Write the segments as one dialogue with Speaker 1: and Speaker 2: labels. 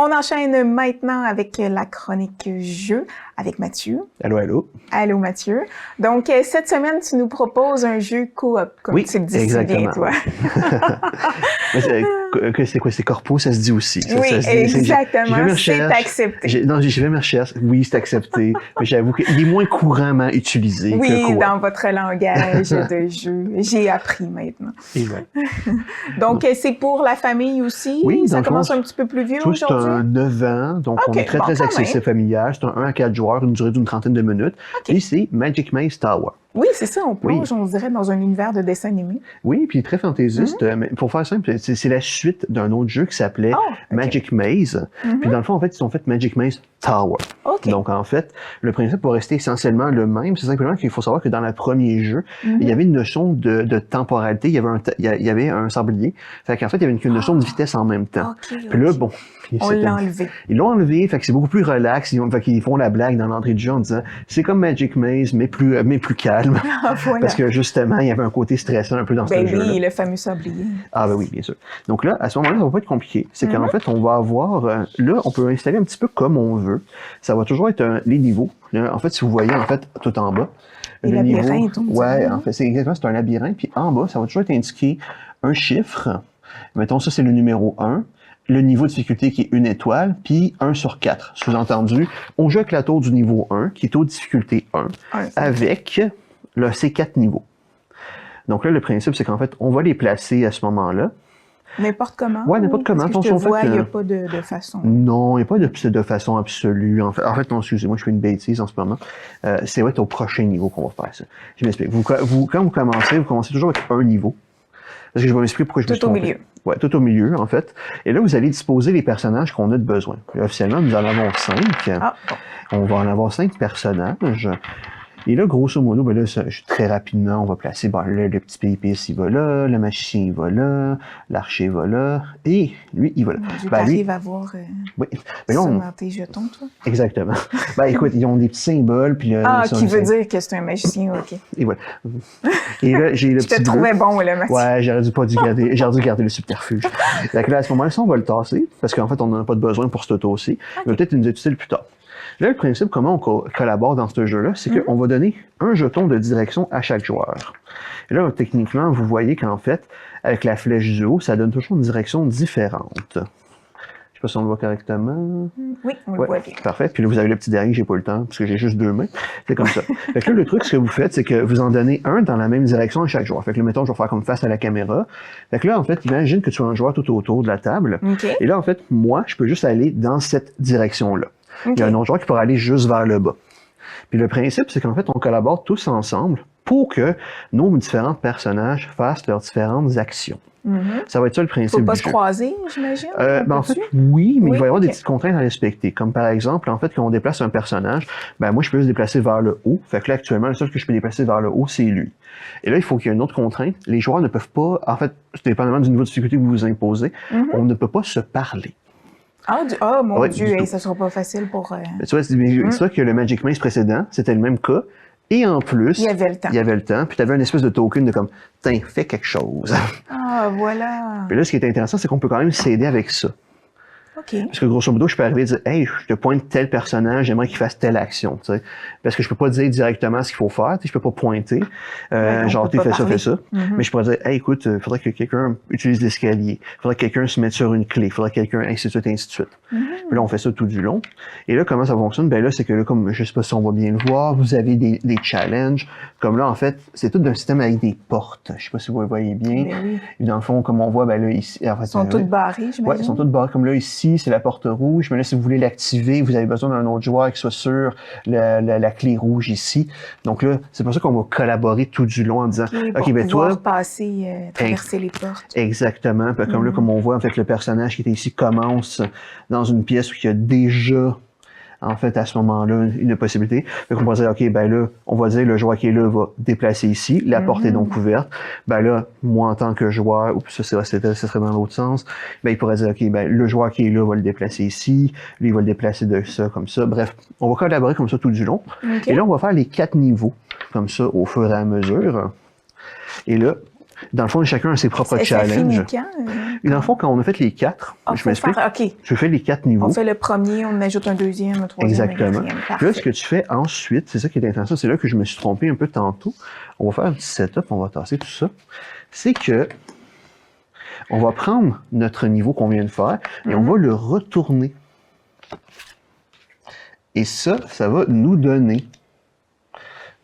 Speaker 1: On enchaîne maintenant avec la chronique jeu avec Mathieu.
Speaker 2: Allô, allô.
Speaker 1: Allô, Mathieu. Donc, cette semaine, tu nous proposes un jeu coop, comme
Speaker 2: oui,
Speaker 1: tu le dis si bien, toi.
Speaker 2: C'est quoi? C'est corpo, ça se dit aussi. Ça,
Speaker 1: oui,
Speaker 2: ça se dit,
Speaker 1: exactement. C'est accepté.
Speaker 2: Non, j'ai fait mes recherches. Oui, c'est accepté. Mais j'avoue qu'il est moins couramment utilisé que coop.
Speaker 1: Dans votre langage de jeu. J'ai appris maintenant.
Speaker 2: Et ouais.
Speaker 1: Donc, c'est pour la famille aussi?
Speaker 2: Oui,
Speaker 1: ça commence un petit peu plus vieux aujourd'hui?
Speaker 2: C'est un 9 ans, donc on est très accessible familial. C'est un 1 à 4 joueurs, une durée d'une trentaine de minutes. Et c'est Magic Maze Tower.
Speaker 1: Oui, c'est ça, on plonge, on dirait, dans un univers de dessin animé.
Speaker 2: Oui, puis très fantaisiste. Mais pour faire simple, c'est la suite d'un autre jeu qui s'appelait Magic Maze. Puis dans le fond, en fait, ils ont fait Magic Maze Tower. Donc en fait, le principe va rester essentiellement le même. C'est simplement qu'il faut savoir que dans le premier jeu, il y avait une notion de temporalité. Il y avait un sablier. Fait qu'en fait, il y avait une notion de vitesse en même temps. Puis là, bon...
Speaker 1: On l'a enlevé.
Speaker 2: Ils l'ont enlevé, fait que c'est beaucoup plus relax. Ils font la blague dans l'entrée du jeu en disant c'est comme Magic Maze, mais plus calme.
Speaker 1: Voilà.
Speaker 2: Parce que justement, il y avait un côté stressant un peu dans ce jeu-là.
Speaker 1: Oui, le fameux sablier.
Speaker 2: Ah ben oui, bien sûr. Donc là, à ce moment-là, ça va pas être compliqué. C'est qu'en fait, on va avoir... là, on peut installer un petit peu comme on veut. Ça va toujours être les niveaux. Là, en fait, si vous voyez, en fait, tout en bas,
Speaker 1: le labyrinthe.
Speaker 2: Ouais, en fait, c'est exactement, c'est un labyrinthe. Puis en bas, ça va toujours être indiqué un chiffre. Mettons, ça, c'est le numéro 1. Le niveau de difficulté qui est 1 étoile, puis 1 sur 4. Sous-entendu, on joue avec la tour du niveau 1, qui est taux de difficulté 1, avec ces 4 niveaux. Donc là, le principe, c'est qu'en fait, on va les placer à ce moment-là.
Speaker 1: N'importe comment?
Speaker 2: Oui, n'importe comment.
Speaker 1: Parce que je te vois, il n'y a pas de façon.
Speaker 2: Non, il n'y a pas de façon absolue. En fait, non, excusez-moi, je fais une bêtise en ce moment. C'est au prochain niveau qu'on va faire ça. Je m'explique. Quand vous commencez toujours avec un niveau. Parce que je vais m'expliquer pourquoi je me suis trompé.
Speaker 1: Tout au milieu.
Speaker 2: Oui, tout au milieu, en fait. Et là, vous allez disposer les personnages qu'on a de besoin. Là, officiellement, nous en avons 5. On va en avoir 5 personnages. Et là, grosso modo, ben là, très rapidement, on va placer le petit pépisse, il va là, le magicien, il va là, l'archer va là, et lui, il va là.
Speaker 1: Tu arrives à voir dans tes jetons, toi?
Speaker 2: Exactement. Écoute, ils ont des petits symboles. Puis
Speaker 1: qui veut dire que c'est un magicien, OK.
Speaker 2: Et voilà. Et là, j'ai le petit
Speaker 1: te trouvais bon, le magicien.
Speaker 2: Ouais, j'aurais dû garder le subterfuge. Donc là, à ce moment-là, ça, on va le tasser, parce qu'en fait, on n'en a pas de besoin pour se tasser. Mais peut-être nous utile plus tard. Là, le principe, comment on collabore dans ce jeu-là, c'est qu'on va donner un jeton de direction à chaque joueur. Et là, techniquement, vous voyez qu'en fait, avec la flèche du haut, ça donne toujours une direction différente. Je sais pas si on le voit correctement.
Speaker 1: Oui, on le voit bien.
Speaker 2: Parfait. Puis là, vous avez le petit dernier, j'ai pas le temps, parce que j'ai juste 2 mains. C'est comme ça. Fait que là, le truc, ce que vous faites, c'est que vous en donnez un dans la même direction à chaque joueur. Fait que là, mettons, je vais faire comme face à la caméra. Fait que là, en fait, imagine que tu as un joueur tout autour de la table. Et là, en fait, moi, je peux juste aller dans cette direction-là. Il y a un autre joueur qui pourra aller juste vers le bas. Puis le principe, c'est qu'en fait, on collabore tous ensemble pour que nos différents personnages fassent leurs différentes actions. Ça va être ça le principe du jeu.
Speaker 1: Faut pas se croiser, j'imagine?
Speaker 2: En fait, oui, mais il va y avoir des petites contraintes à respecter. Comme par exemple, en fait, quand on déplace un personnage, moi, je peux se déplacer vers le haut. Fait que là, actuellement, le seul que je peux déplacer vers le haut, c'est lui. Et là, il faut qu'il y ait une autre contrainte. Les joueurs ne peuvent pas, en fait, dépendamment du niveau de difficulté que vous vous imposez, on ne peut pas se parler.
Speaker 1: Mon Dieu, ça sera pas facile pour...
Speaker 2: Tu vois, c'est vrai que le Magic Maze précédent, c'était le même cas. Et en plus,
Speaker 1: il y avait le temps.
Speaker 2: Puis tu avais une espèce de token de comme, tiens, fais quelque chose.
Speaker 1: Voilà.
Speaker 2: Puis là, ce qui est intéressant, c'est qu'on peut quand même s'aider avec ça. Parce que grosso modo, je peux arriver et dire, hey, je te pointe tel personnage, j'aimerais qu'il fasse telle action. T'sais. Parce que je peux pas dire directement ce qu'il faut faire, je peux pas pointer. Tu fais ça. Mais je pourrais dire, hey, écoute, il faudrait que quelqu'un utilise l'escalier. Il faudrait que quelqu'un se mette sur une clé. Il faudrait que quelqu'un, ainsi de suite, ainsi de suite. Puis là, on fait ça tout du long. Et là, comment ça fonctionne? Là, c'est que là, comme je sais pas si on va bien le voir, vous avez des challenges. Comme là, en fait, c'est tout d'un système avec des portes. Je sais pas si vous le voyez bien. Et dans le fond, comme on voit, là, ici. En fait,
Speaker 1: ils sont toutes barrées, j'imagine.
Speaker 2: Ouais, ils sont toutes barrées. Comme là, ici, c'est la porte rouge. Mais là, si vous voulez l'activer, vous avez besoin d'un autre joueur qui soit sur la clé rouge ici. Donc là, c'est pour ça qu'on va collaborer tout du long en disant,
Speaker 1: toi, traverser les portes.
Speaker 2: Exactement. Puis, comme là, comme on voit, en fait, le personnage qui était ici commence dans une pièce où il y a déjà, en fait, à ce moment-là, une possibilité. Fait qu'on va dire, là, on va dire, le joueur qui est là va déplacer ici, la porte est donc ouverte. Là, moi, en tant que joueur, ça serait dans l'autre sens, il pourrait dire, le joueur qui est là va le déplacer ici, lui, il va le déplacer de ça, comme ça. Bref, on va collaborer comme ça tout du long. Et là, on va faire les 4 niveaux, comme ça, au fur et à mesure. Et là, Dans le fond, chacun a ses propres challenges. Et dans le fond, quand on a fait les 4, je m'explique. Je fais les 4 niveaux.
Speaker 1: On fait le premier, on ajoute un deuxième, un troisième,
Speaker 2: exactement.
Speaker 1: Un quatrième.
Speaker 2: Là, ce que tu fais ensuite, c'est ça qui est intéressant, c'est là que je me suis trompé un peu tantôt. On va faire un petit setup, on va tasser tout ça. C'est que on va prendre notre niveau qu'on vient de faire et on va le retourner. Et ça va nous donner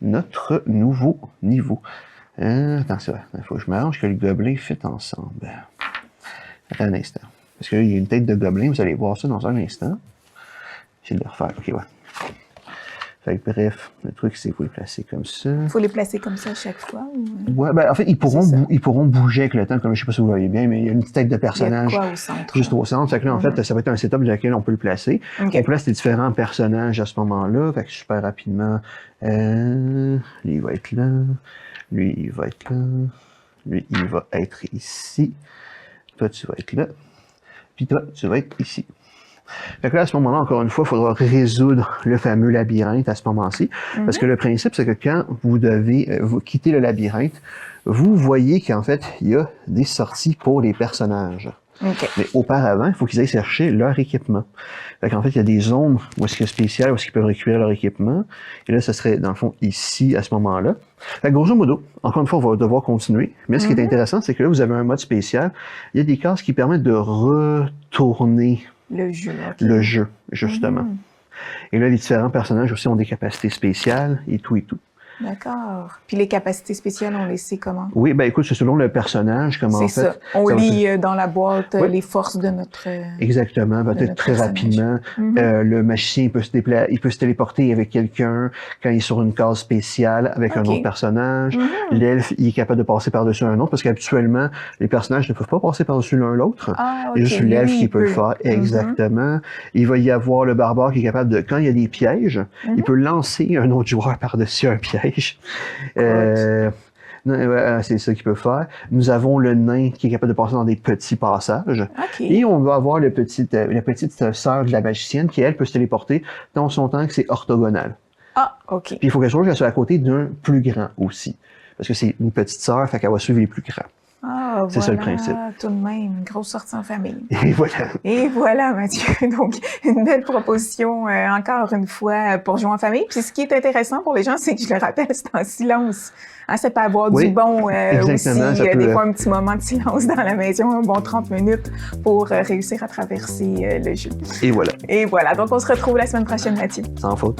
Speaker 2: notre nouveau niveau. Attends, il faut que je m'arrange que le gobelet fit ensemble. Attends un instant. Parce que là, il y a une tête de gobelin, vous allez voir ça dans un instant. J'essaie de le refaire. OK, ouais. Fait que bref, le truc, c'est qu'il faut les placer comme ça.
Speaker 1: Il faut les placer comme ça à chaque fois? Ou...
Speaker 2: Ouais, ben en fait, ils pourront bouger avec le temps, comme je sais pas si vous voyez bien, mais il y a une petite tête de personnage.
Speaker 1: Il y a quoi au centre?
Speaker 2: Juste au centre. Fait que là, en fait, ça va être un setup dans lequel on peut le placer. Okay. On place les différents personnages à ce moment-là. Fait que super rapidement, lui, il va être là. Lui, il va être là. Lui, il va être ici. Toi, tu vas être là. Puis toi, tu vas être ici. Fait que là, à ce moment-là, encore une fois, il faudra résoudre le fameux labyrinthe à ce moment-ci. Parce que le principe, c'est que quand vous devez vous quitter le labyrinthe, vous voyez qu'en fait, il y a des sorties pour les personnages.
Speaker 1: Okay.
Speaker 2: Mais auparavant, il faut qu'ils aillent chercher leur équipement. Fait qu'en fait, il y a des zones où est-ce qu'il y a spécial, où est-ce qu'ils peuvent récupérer leur équipement. Et là, ça serait, dans le fond, ici, à ce moment-là. Fait que grosso modo, encore une fois, on va devoir continuer. Mais ce qui est intéressant, c'est que là, vous avez un mode spécial. Il y a des cases qui permettent de retourner
Speaker 1: le jeu. Okay.
Speaker 2: Le jeu, justement. Et là, les différents personnages aussi ont des capacités spéciales et tout et tout.
Speaker 1: D'accord. Puis les capacités spéciales, on les sait comment?
Speaker 2: Oui, ben écoute, c'est selon le personnage, comment en fait.
Speaker 1: C'est ça. On lit dans la boîte les forces de notre...
Speaker 2: Exactement, peut-être très rapidement. Le magicien, il peut se téléporter avec quelqu'un quand il est sur une case spéciale avec un autre personnage. L'elfe, il est capable de passer par-dessus un autre parce qu'habituellement, les personnages ne peuvent pas passer par-dessus l'un l'autre. Il y a juste l'elfe qui peut le faire. Exactement. Il va y avoir le barbare qui est capable de, quand il y a des pièges, il peut lancer un autre joueur par-dessus un piège. C'est ça qu'il peut faire. Nous avons le nain qui est capable de passer dans des petits passages. Et on va avoir la petite sœur de la magicienne qui, elle, peut se téléporter dans son temps que c'est orthogonal. Puis il faut qu'elle soit à côté d'un plus grand aussi. Parce que c'est une petite sœur, fait qu'elle va suivre les plus grands. C'est ça le principe.
Speaker 1: Tout de même, une grosse sortie en famille.
Speaker 2: Et voilà.
Speaker 1: Et voilà, Mathieu. Donc, une belle proposition, encore une fois, pour jouer en famille. Puis ce qui est intéressant pour les gens, c'est que je le rappelle, c'est en silence. C'est pas avoir du bon aussi. Des fois, un petit moment de silence dans la maison, un bon 30 minutes pour réussir à traverser le jeu.
Speaker 2: Et voilà.
Speaker 1: Et voilà. Donc, on se retrouve la semaine prochaine, Mathieu.
Speaker 2: Sans faute.